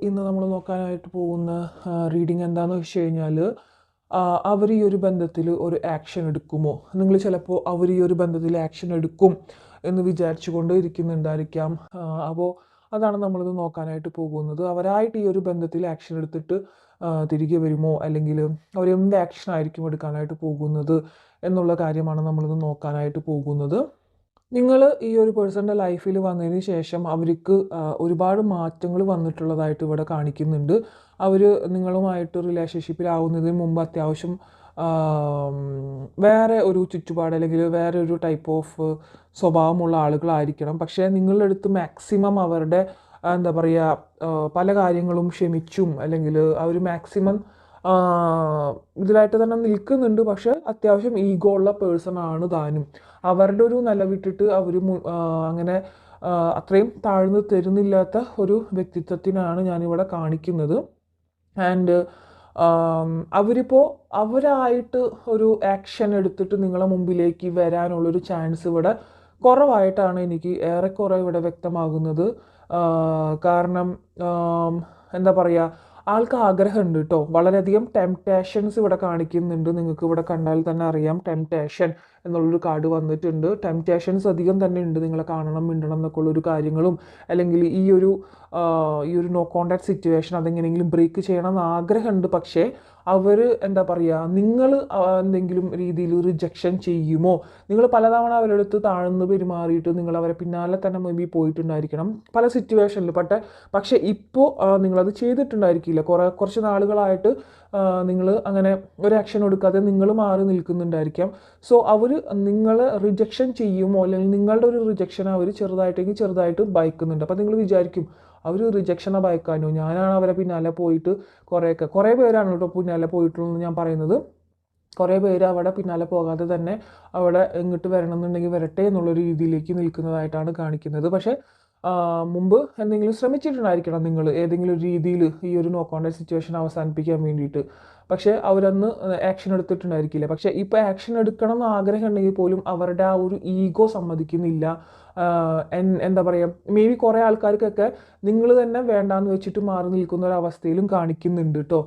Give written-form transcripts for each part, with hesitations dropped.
ഇന്ന് നമ്മൾ നോക്കാനായിട്ട് പോകുന്ന റീഡിങ് എന്താണെന്ന് വെച്ച് കഴിഞ്ഞാൽ അവർ ഈ ഒരു ബന്ധത്തിൽ ഒരു ആക്ഷൻ എടുക്കുമോ. നിങ്ങൾ ചിലപ്പോൾ അവർ ഈ ഒരു ബന്ധത്തിൽ ആക്ഷൻ എടുക്കും എന്ന് വിചാരിച്ചു കൊണ്ട് ഇരിക്കുന്നുണ്ടായിരിക്കാം. അപ്പോൾ അതാണ് നമ്മളിത് നോക്കാനായിട്ട് പോകുന്നത്. അവരായിട്ട് ഈ ഒരു ബന്ധത്തിൽ ആക്ഷൻ എടുത്തിട്ട് തിരികെ വരുമോ, അല്ലെങ്കിൽ അവരെന്ത് ആക്ഷൻ ആയിരിക്കും എടുക്കാനായിട്ട് പോകുന്നത് എന്നുള്ള കാര്യമാണ് നമ്മളിത് നോക്കാനായിട്ട് പോകുന്നത്. നിങ്ങൾ ഈ ഒരു പേഴ്സൻ്റെ ലൈഫിൽ വന്നതിന് ശേഷം അവർക്ക് ഒരുപാട് മാറ്റങ്ങൾ വന്നിട്ടുള്ളതായിട്ട് ഇവിടെ കാണിക്കുന്നുണ്ട്. അവർ നിങ്ങളുമായിട്ട് റിലേഷൻഷിപ്പിലാവുന്നതിന് മുമ്പ് അത്യാവശ്യം വേറെ ഒരു ചുറ്റുപാട് അല്ലെങ്കിൽ വേറെ ഒരു ടൈപ്പ് ഓഫ് സ്വഭാവമുള്ള ആളുകളായിരിക്കണം. പക്ഷേ നിങ്ങളുടെ അടുത്ത് മാക്സിമം അവരുടെ എന്താ പറയുക, പല കാര്യങ്ങളും ക്ഷമിച്ചും അല്ലെങ്കിൽ അവർ മാക്സിമം ഇതിലായിട്ട് തന്നെ നിൽക്കുന്നുണ്ട്. പക്ഷെ അത്യാവശ്യം ഈഗോ ഉള്ള പേഴ്സൺ ആണ് താനും. അവരുടെ ഒരു നിലവിട്ടിട്ട് അവർ അങ്ങനെ അത്രയും താഴ്ന്നു തരുന്നില്ലാത്ത ഒരു വ്യക്തിത്വത്തിനാണ് ഞാനിവിടെ കാണിക്കുന്നത്. ആൻഡ് അവരിപ്പോൾ അവരായിട്ട് ഒരു ആക്ഷൻ എടുത്തിട്ട് നിങ്ങളെ മുമ്പിലേക്ക് വരാനുള്ളൊരു ചാൻസ് ഇവിടെ കുറവായിട്ടാണ് എനിക്ക് ഏറെക്കുറെ ഇവിടെ വ്യക്തമാകുന്നത്. കാരണം എന്താ പറയുക, ആൾക്ക് ആഗ്രഹമുണ്ട് കേട്ടോ. വളരെയധികം ടെംപ്റ്റേഷൻസ് ഇവിടെ കാണിക്കുന്നുണ്ട്. നിങ്ങൾക്ക് ഇവിടെ കണ്ടാൽ തന്നെ അറിയാം ടെംപ്റ്റേഷൻ എന്നുള്ളൊരു കാർഡ് വന്നിട്ടുണ്ട്. ടെംപ്റ്റേഷൻസ് അധികം തന്നെ ഉണ്ട്. നിങ്ങളെ കാണണം, മിണ്ടണം എന്നൊക്കെ ഉള്ളൊരു കാര്യങ്ങളും, അല്ലെങ്കിൽ ഈ ഒരു നോ കോണ്ടാക്ട് സിറ്റുവേഷൻ അതെങ്ങനെയെങ്കിലും ബ്രേക്ക് ചെയ്യണം എന്ന് ആഗ്രഹമുണ്ട്. പക്ഷേ അവർ എന്താ പറയുക, നിങ്ങൾ എന്തെങ്കിലും രീതിയിൽ റിജക്ഷൻ ചെയ്യുമോ. നിങ്ങൾ പലതവണ അവരുടെ അടുത്ത് താഴ്ന്ന് പെരുമാറിയിട്ട് നിങ്ങൾ അവരെ പിന്നാലെ തന്നെ മേ ബി പോയിട്ടുണ്ടായിരിക്കണം പല സിറ്റുവേഷനിൽ. പക്ഷേ ഇപ്പോൾ നിങ്ങളത് ചെയ്തിട്ടുണ്ടായിരിക്കില്ല. കുറച്ച് നാളുകളായിട്ട് നിങ്ങൾ അങ്ങനെ ഒരു ആക്ഷൻ എടുക്കാതെ നിങ്ങൾ മാറി നിൽക്കുന്നുണ്ടായിരിക്കാം. സോ അവർ നിങ്ങൾ റിജക്ഷൻ ചെയ്യുമോ, അല്ലെങ്കിൽ നിങ്ങളുടെ ഒരു റിജക്ഷൻ അവർ ചെറുതായിട്ട് ഭയക്കുന്നുണ്ട്. അപ്പോൾ നിങ്ങൾ വിചാരിക്കും അവർ റിജക്ഷനെ ഭയക്കാനോ, ഞാനാണ് അവരെ പിന്നാലെ പോയിട്ട് കുറേ പേരാണ് കേട്ടോ പിന്നാലെ പോയിട്ടുള്ളതെന്ന് ഞാൻ പറയുന്നത്. കുറേ പേര് അവിടെ പിന്നാലെ പോകാതെ തന്നെ അവിടെ ഇങ്ങോട്ട് വരണം എന്നുണ്ടെങ്കിൽ വരട്ടെ എന്നുള്ള രീതിയിലേക്ക് നിൽക്കുന്നതായിട്ടാണ് കാണിക്കുന്നത്. പക്ഷേ മുമ്പ് എന്തെങ്കിലും ശ്രമിച്ചിട്ടുണ്ടായിരിക്കണം നിങ്ങൾ ഏതെങ്കിലും ഒരു രീതിയിൽ ഈ ഒരു നോ കോണ്ടാക്ട് സിറ്റുവേഷൻ അവസാനിപ്പിക്കാൻ വേണ്ടിയിട്ട്. പക്ഷേ അവരന്ന് ആക്ഷൻ എടുത്തിട്ടുണ്ടായിരിക്കില്ല. പക്ഷേ ഇപ്പോൾ ആക്ഷൻ എടുക്കണം എന്ന് ആഗ്രഹം ഉണ്ടെങ്കിൽ പോലും അവരുടെ ആ ഒരു ഈഗോ സമ്മതിക്കുന്നില്ല. എന്താ പറയുക, മേ ബി കുറേ ആൾക്കാർക്കൊക്കെ നിങ്ങൾ തന്നെ വേണ്ടാന്ന് വെച്ചിട്ട് മാറി നിൽക്കുന്ന ഒരവസ്ഥയിലും കാണിക്കുന്നുണ്ട് കേട്ടോ.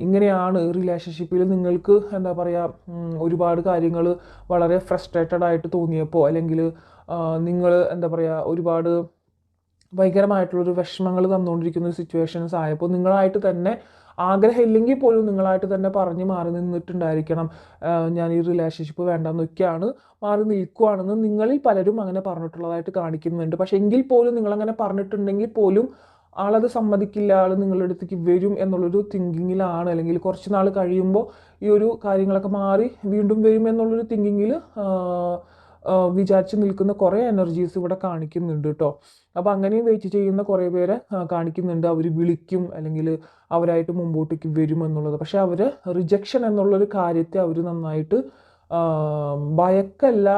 ഇങ്ങനെയാണ് റിലേഷൻഷിപ്പിൽ നിങ്ങൾക്ക് എന്താ പറയുക, ഒരുപാട് കാര്യങ്ങൾ വളരെ ഫ്രസ്ട്രേറ്റഡ് ആയിട്ട് തോന്നിയപ്പോൾ, അല്ലെങ്കിൽ നിങ്ങൾ എന്താ പറയുക ഒരുപാട് ഭയങ്കരമായിട്ടുള്ളൊരു വിഷമങ്ങൾ തന്നുകൊണ്ടിരിക്കുന്ന ഒരു സിറ്റുവേഷൻസ് ആയപ്പോൾ നിങ്ങളായിട്ട് തന്നെ ആഗ്രഹമില്ലെങ്കിൽ പോലും നിങ്ങളായിട്ട് തന്നെ പറഞ്ഞ് മാറി നിന്നിട്ടുണ്ടായിരിക്കണം. ഞാൻ ഈ റിലേഷൻഷിപ്പ് വേണ്ടെന്നൊക്കെയാണ് മാറി നിൽക്കുകയാണെന്ന് നിങ്ങളിൽ പലരും അങ്ങനെ പറഞ്ഞിട്ടുള്ളതായിട്ട് കാണിക്കുന്നുണ്ട്. പക്ഷെ എങ്കിൽ പോലും നിങ്ങളങ്ങനെ പറഞ്ഞിട്ടുണ്ടെങ്കിൽ പോലും ആളത് സമ്മതിക്കില്ല. ആൾ നിങ്ങളുടെ അടുത്തേക്ക് വരും എന്നുള്ളൊരു തിങ്കിങ്ങിലാണ്, അല്ലെങ്കിൽ കുറച്ച് നാൾ കഴിയുമ്പോൾ ഈ ഒരു കാര്യങ്ങളൊക്കെ മാറി വീണ്ടും വരും എന്നുള്ളൊരു തിങ്കിങ്ങിൽ വിചാരിച്ച് നിൽക്കുന്ന കുറേ എനർജീസ് ഇവിടെ കാണിക്കുന്നുണ്ട് കേട്ടോ. അപ്പോൾ അങ്ങനെയും വെയിറ്റ് ചെയ്യുന്ന കുറേ പേരെ കാണിക്കുന്നുണ്ട്. അവർ വിളിക്കും അല്ലെങ്കിൽ അവരായിട്ട് മുമ്പോട്ടേക്ക് വരും എന്നുള്ളത്. പക്ഷെ അവർ റിജക്ഷൻ എന്നുള്ളൊരു കാര്യത്തെ അവർ നന്നായിട്ട് ഭയക്കല്ല.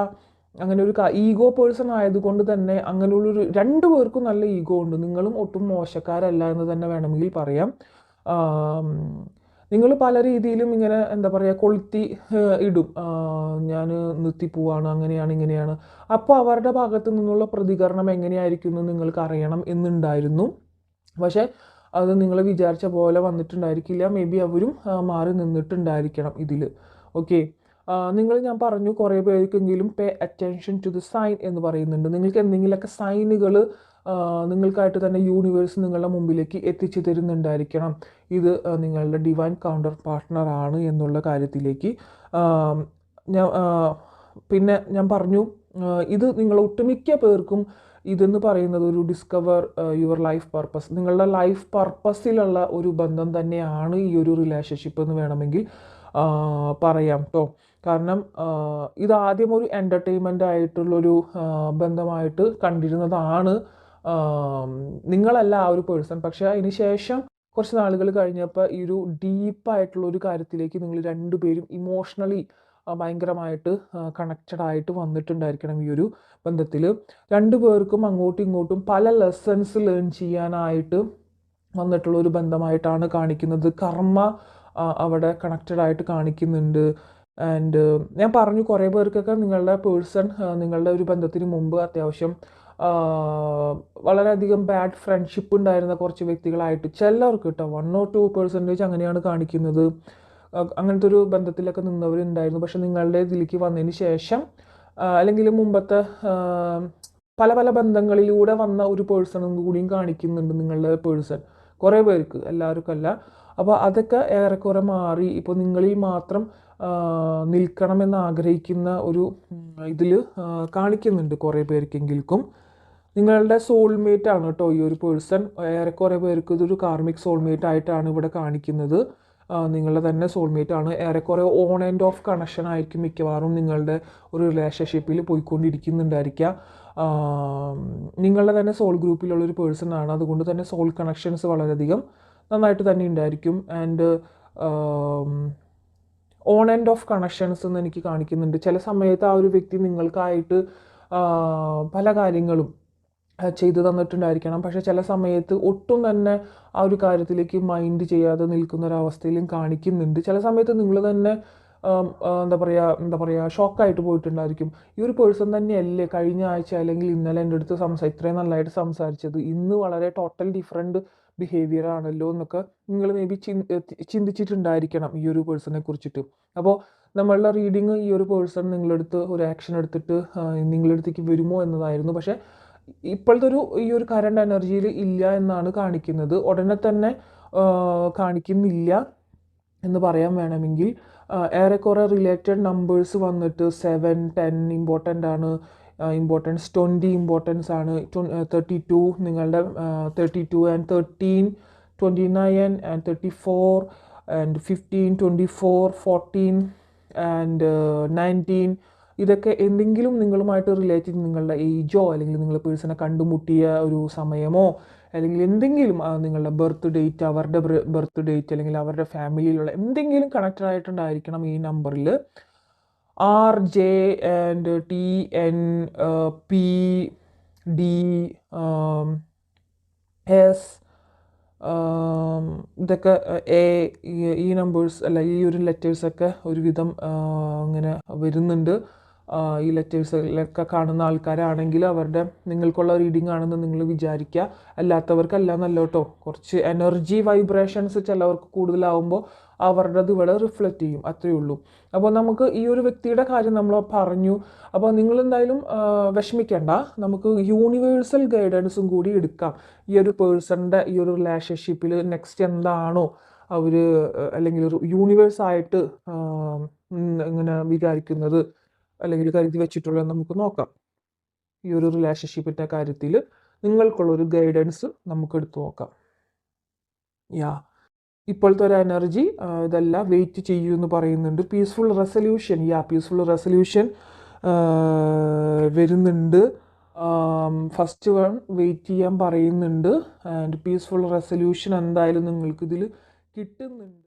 അങ്ങനെ ഒരു ഈഗോ പേഴ്സൺ ആയതുകൊണ്ട് തന്നെ അങ്ങനെയുള്ളൊരു രണ്ടു പേർക്കും നല്ല ഈഗോ ഉണ്ട്. നിങ്ങളും ഒട്ടും മോശക്കാരല്ല എന്ന് തന്നെ വേണമെങ്കിൽ പറയാം. നിങ്ങൾ പല രീതിയിലും ഇങ്ങനെ എന്താ പറയുക കൊളുത്തി ഇടും. ഞാൻ നിർത്തിപ്പോവാണ്, അങ്ങനെയാണ് ഇങ്ങനെയാണ്. അപ്പോൾ അവരുടെ ഭാഗത്തു നിന്നുള്ള പ്രതികരണം എങ്ങനെയായിരിക്കും എന്ന് നിങ്ങൾക്ക് അറിയണം എന്നുണ്ടായിരുന്നു. പക്ഷേ അത് നിങ്ങൾ വിചാരിച്ച പോലെ വന്നിട്ടുണ്ടായിരിക്കില്ല. മേ ബി അവരും മാറി നിന്നിട്ടുണ്ടായിരിക്കണം ഇതിൽ. ഓക്കെ, ഞാൻ പറഞ്ഞു കുറേ പേർക്കെങ്കിലും pay attention to the sign എന്ന് പറയുന്നുണ്ട്. നിങ്ങൾക്ക് എന്തെങ്കിലുമൊക്കെ സൈനുകൾ നിങ്ങൾക്കായിട്ട് തന്നെ യൂണിവേഴ്സ് നിങ്ങളുടെ മുമ്പിലേക്ക് എത്തിച്ചു തരുന്നുണ്ടായിരിക്കണം. ഇത് നിങ്ങളുടെ ഡിവൈൻ കൗണ്ടർ പാർട്ട്ണറാണ് എന്നുള്ള കാര്യത്തിലേക്ക്. പിന്നെ ഞാൻ പറഞ്ഞു ഇത് നിങ്ങൾ ഒട്ടുമിക്ക പേർക്കും ഇതെന്ന് പറയുന്നത് ഒരു ഡിസ്കവർ യുവർ ലൈഫ് പർപ്പസ്, നിങ്ങളുടെ ലൈഫ് പർപ്പസിലുള്ള ഒരു ബന്ധം തന്നെയാണ് ഈ ഒരു റിലേഷൻഷിപ്പ് എന്ന് വേണമെങ്കിൽ പറയാം കേട്ടോ. കാരണം ഇതാദ്യം ഒരു എൻ്റർടൈൻമെൻ്റ് ആയിട്ടുള്ളൊരു ബന്ധമായിട്ട് കണ്ടിരുന്നതാണ് നിങ്ങളല്ല ആ ഒരു പേഴ്സൺ. പക്ഷേ അതിന് ശേഷം കുറച്ച് നാളുകൾ കഴിഞ്ഞപ്പോൾ ഈ ഒരു ഡീപ്പായിട്ടുള്ളൊരു കാര്യത്തിലേക്ക് നിങ്ങൾ രണ്ടുപേരും ഇമോഷണലി ഭയങ്കരമായിട്ട് കണക്റ്റഡ് ആയിട്ട് വന്നിട്ടുണ്ടായിരിക്കണം. ഈ ഒരു ബന്ധത്തിൽ രണ്ടു പേർക്കും അങ്ങോട്ടും ഇങ്ങോട്ടും പല ലെസൺസ് ലേൺ ചെയ്യാനായിട്ട് വന്നിട്ടുള്ള ഒരു ബന്ധമായിട്ടാണ് കാണിക്കുന്നത്. കർമ്മ അവിടെ കണക്റ്റഡ് ആയിട്ട് കാണിക്കുന്നുണ്ട്. ആൻഡ് ഞാൻ പറഞ്ഞു കുറേ പേർക്കൊക്കെ നിങ്ങളുടെ പേഴ്സൺ നിങ്ങളുടെ ഒരു ബന്ധത്തിന് മുമ്പ് അത്യാവശ്യം വളരെയധികം ബാഡ് ഫ്രണ്ട്ഷിപ്പ് ഉണ്ടായിരുന്ന കുറച്ച് വ്യക്തികളായിട്ട് ചിലർക്ക് കേട്ടോ 1 or 2% അങ്ങനെയാണ് കാണിക്കുന്നത്. അങ്ങനത്തെ ഒരു ബന്ധത്തിലൊക്കെ നിന്നവരുണ്ടായിരുന്നു. പക്ഷെ നിങ്ങളുടെ ഇതിലേക്ക് വന്നതിന് ശേഷം അല്ലെങ്കിൽ മുമ്പത്തെ പല പല ബന്ധങ്ങളിലൂടെ വന്ന ഒരു പേഴ്സണും കൂടിയും കാണിക്കുന്നുണ്ട് നിങ്ങളുടെ പേഴ്സൺ. കുറേ പേർക്ക്, എല്ലാവർക്കല്ല. അപ്പോൾ അതൊക്കെ ഏറെക്കുറെ മാറി ഇപ്പോൾ നിങ്ങളിൽ മാത്രം നിൽക്കണമെന്ന് ആഗ്രഹിക്കുന്ന ഒരു ഇതിൽ കാണിക്കുന്നുണ്ട് കുറേ പേർക്കെങ്കിലും. നിങ്ങളുടെ സോൾമേറ്റ് ആണ് കേട്ടോ ഈ ഒരു പേഴ്സൺ. ഏറെക്കുറെ പേർക്ക് ഇതൊരു കാർമിക് സോൾമേറ്റ് ആയിട്ടാണ് ഇവിടെ കാണിക്കുന്നത്. നിങ്ങളുടെ തന്നെ സോൾമേറ്റ് ആണ്. ഏറെക്കുറെ ഓൺ ആൻഡ് ഓഫ് കണക്ഷൻ ആയിരിക്കും മിക്കവാറും നിങ്ങളുടെ ഒരു റിലേഷൻഷിപ്പിൽ പോയിക്കൊണ്ടിരിക്കുന്നുണ്ടായിരിക്കുക. നിങ്ങളുടെ തന്നെ സോൾ ഗ്രൂപ്പിലുള്ളൊരു പേഴ്സൺ ആണ്. അതുകൊണ്ട് തന്നെ സോൾ കണക്ഷൻസ് വളരെയധികം നന്നായിട്ട് തന്നെ ഉണ്ടായിരിക്കും. And on and of connections എന്ന് എനിക്ക് കാണിക്കുന്നുണ്ട്. ചില സമയത്ത് ആ ഒരു വ്യക്തി നിങ്ങൾക്കായിട്ട് പല കാര്യങ്ങളും ചെയ്തു തന്നിട്ടുണ്ടായിരിക്കണം. പക്ഷെ ചില സമയത്ത് ഒട്ടും തന്നെ ആ ഒരു കാര്യത്തിലേക്ക് മൈൻഡ് ചെയ്യാതെ നിൽക്കുന്ന ഒരവസ്ഥയിലും കാണിക്കുന്നുണ്ട്. ചില സമയത്ത് നിങ്ങൾ തന്നെ എന്താ പറയുക ഷോക്കായിട്ട് പോയിട്ടുണ്ടായിരിക്കും. ഈ ഒരു പേഴ്സൺ തന്നെയല്ലേ കഴിഞ്ഞ ആഴ്ച അല്ലെങ്കിൽ ഇന്നലെ എൻ്റെ അടുത്ത് ഇത്രയും നല്ലതായിട്ട് സംസാരിച്ചത്, ഇന്ന് വളരെ ടോട്ടൽ ഡിഫറെൻറ്റ് ബിഹേവിയർ ആണല്ലോ എന്നൊക്കെ നിങ്ങൾ മേ ബി ചിന്തിച്ചിട്ടുണ്ടായിരിക്കണം ഈ ഒരു പേഴ്സണെ കുറിച്ചിട്ട്. അപ്പോൾ നമ്മളുടെ റീഡിങ് ഈ ഒരു പേഴ്സൺ നിങ്ങളടുത്ത് ഒരു ആക്ഷൻ എടുത്തിട്ട് നിങ്ങളടുത്തേക്ക് വരുമോ എന്നതായിരുന്നു. പക്ഷേ ഇപ്പോഴത്തെ ഈ ഒരു കറണ്ട് എനർജിയിൽ ഇല്ല എന്നാണ് കാണിക്കുന്നത്. ഉടനെ തന്നെ കാണിക്കുന്നില്ല എന്ന് പറയാൻ വേണമെങ്കിൽ. ഏറെക്കുറെ റിലേറ്റഡ് നമ്പേഴ്സ് വന്നിട്ട് 7, 10 ഇമ്പോർട്ടൻ്റ് ആണ്. ഇമ്പോർട്ടൻസ് 20 ഇമ്പോർട്ടൻസ് ആണ്. 32 നിങ്ങളുടെ 32 ആൻഡ് 13, 29 ആൻഡ് 34 ആൻഡ് 15, 24, 14 ആൻഡ് 19. ഇതൊക്കെ എന്തെങ്കിലും നിങ്ങളുമായിട്ട് റിലേറ്റ് ചെയ്ത് നിങ്ങളുടെ ഏജോ അല്ലെങ്കിൽ നിങ്ങളുടെ പേഴ്സണെ കണ്ടുമുട്ടിയ ഒരു സമയമോ അല്ലെങ്കിൽ എന്തെങ്കിലും നിങ്ങളുടെ ബർത്ത് ഡേറ്റ്, അവരുടെ ബർത്ത് ഡേറ്റ് അല്ലെങ്കിൽ അവരുടെ ഫാമിലിയിലുള്ള എന്തെങ്കിലും കണക്റ്റഡ് ആയിട്ടുണ്ടായിരിക്കണം ഈ നമ്പറിൽ. RJ and TN, PD, S, ഇതൊക്കെ ഈ നമ്പേഴ്സ് അല്ല ഈ ഒരു ലെറ്റേഴ്സൊക്കെ ഒരുവിധം അങ്ങനെ വരുന്നുണ്ട്. ഈ ലെറ്റേഴ്സിലൊക്കെ കാണുന്ന ആൾക്കാരാണെങ്കിൽ അവരുടെ നിങ്ങൾക്കുള്ള റീഡിംഗ് ആണെന്ന് നിങ്ങൾ വിചാരിക്കുക. അല്ലാത്തവർക്കല്ല എന്നല്ല കേട്ടോ. കുറച്ച് എനർജി വൈബ്രേഷൻസ് ചിലവർക്ക് കൂടുതലാവുമ്പോൾ അവരുടെ ഇവിടെ റിഫ്ലക്റ്റ് ചെയ്യും, അത്രയേ ഉള്ളൂ. അപ്പോൾ നമുക്ക് ഈ ഒരു വ്യക്തിയുടെ കാര്യം നമ്മൾ പറഞ്ഞു. അപ്പോൾ നിങ്ങളെന്തായാലും വിഷമിക്കേണ്ട. നമുക്ക് യൂണിവേഴ്സൽ ഗൈഡൻസും കൂടി എടുക്കാം. ഈ ഒരു പേഴ്സണിൻ്റെ ഈ ഒരു റിലേഷൻഷിപ്പിൽ നെക്സ്റ്റ് എന്താണോ അവർ അല്ലെങ്കിൽ ഒരു യൂണിവേഴ്സായിട്ട് ഇങ്ങനെ വിചാരിക്കുന്നത് അല്ലെങ്കിൽ കരുതി വെച്ചിട്ടുള്ളത് നമുക്ക് നോക്കാം. ഈ ഒരു റിലേഷൻഷിപ്പിൻ്റെ കാര്യത്തിൽ നിങ്ങൾക്കുള്ളൊരു ഗൈഡൻസ് നമുക്ക് എടുത്തു നോക്കാം. ഇപ്പോഴത്തെ ഒരു എനർജി ഇതെല്ലാം വെയിറ്റ് ചെയ്യൂ എന്ന് പറയുന്നുണ്ട്. പീസ്ഫുൾ റെസൊല്യൂഷൻ വരുന്നുണ്ട്. ഫസ്റ്റ് വൺ വെയിറ്റ് ചെയ്യാൻ പറയുന്നുണ്ട്. ആൻഡ് പീസ്ഫുൾ റെസൊല്യൂഷൻ എന്തായാലും നിങ്ങൾക്കിതിൽ കിട്ടുന്നുണ്ട്.